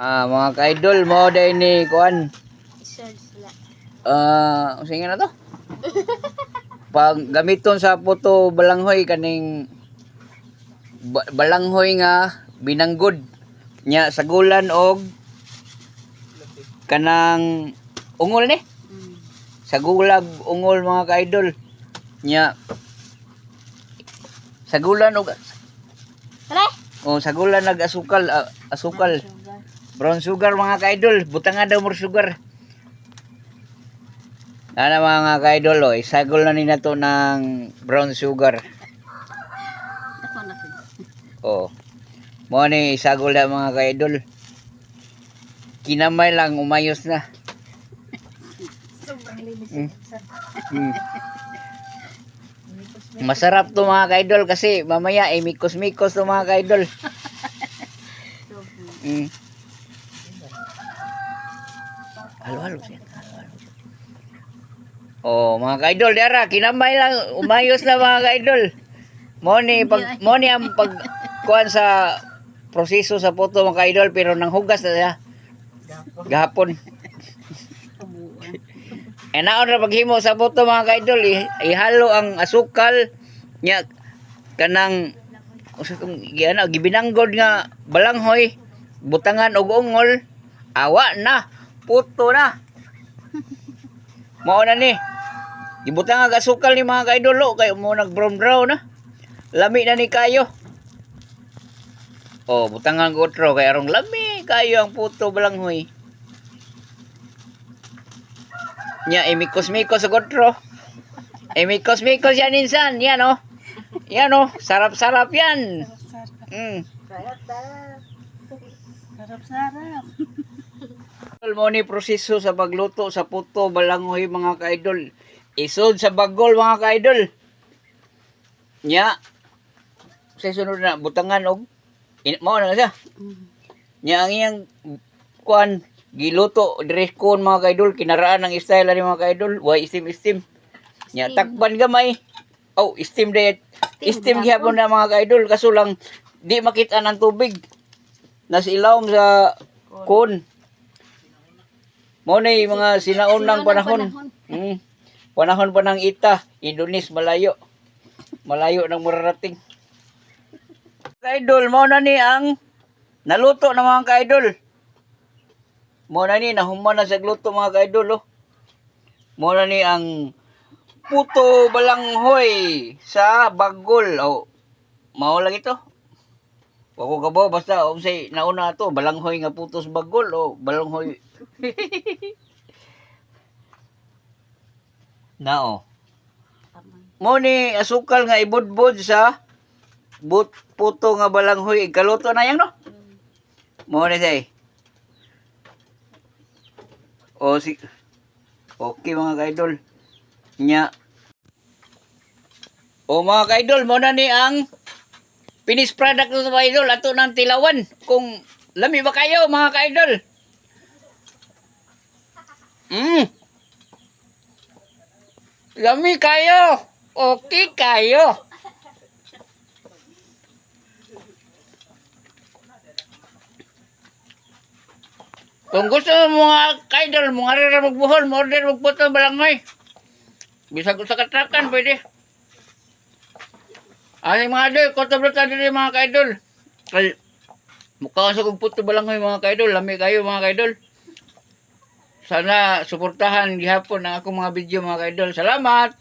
Mga ka-idol mo day ni kuan. Search la. Sige na to. Pag gamiton sa photo balanghoy kaning balanghoy nga binanggod nya sagulan og kanang ungol ni. Sagulag ungol mga ka-idol. Nya sagulan og Tara. sagulan nag-asukal asukal. Brown sugar mga ka-idol, butangan daw more sugar. Ano mga ka-idol, isagol na nila to ng brown sugar. Ako na to. Mo ni isagol na mga ka-idol. Kinamay lang, umayos na. Sobrang linis. Masarap to mga ka-idol kasi mamaya mikos-mikos to mga ka-idol. Halo-halo siya. Mga ka-idol, dara, kinamay lang, umayos na mga ka-idol. Mo ni ang pagkuhan sa proseso sa photo mga ka-idol, pero nanghugas na siya. Gahapon. Naon na paghimo sa photo mga ka-idol, ihalo ang asukal nya kanang gibinanggod nga balanghoy, butangan og ungol, awa na, puto na. Mao na ni. Gibutang ang asukal ni mga ka-idol kay mo nag brown na. Lami na ni kayo. Butangan ko otro kay arong lami kayo ang puto balanghoy. Nya imikos-mikos sa otro. Imikos-mikos yan insan, yan Yan sarap-sarap yan. Sarap-sarap. Mo ni proseso sa pagluto sa puto balanghoy mga ka-idol. Isod sa bagol mga ka-idol. Nya sa sunod na butangan og mao na siya. Nya ang iyang kuan giluto dire kon mga ka-idol, kinaraan ng style ni mga ka-idol, way steam. Nya takpan gamay. Steam diet. Steam gyapon na mga ka-idol kaso lang di makita ng tubig. Nasilawom sa kon. Mo ni mga sinaunang panahon. Panahon pa ng ita, Indones malayo. Malayo nang mararating. Ka-idol, mo na ni ang naluto ng mga ka-idol. Mo na ni nahuman na sa gluto mga ka-idol. Mo na ni ang puto balanghoy sa bagol. Mao lang ito. Wako kabaw basta unsay nauna to balanghoy nga putos bagol balanghoy. Nao. Mo ni asukal nga ibudbud sa puto nga balanghoy ikaluto na yang Mo ni say. Okay mga ka-idol. Nya. Mga ka-idol, mo na ni ang finished product ng mga idol ato ng tilawan. Kung lami ba kayo mga ka-idol? Lami kayo. Okay kayo. Kung gusto mo mga ka-idol, mga rara magbuhol, order magputo balanghoy. Bisa ko sa katrakan, pwede. Ay mga idol, kotablutan din mga ka-idol. Kay mukha sa kong puto balanghoy mga ka-idol, lami kayo mga ka-idol. Sana suportahan gihapon ang akong mga video mga ka-idol. Salamat!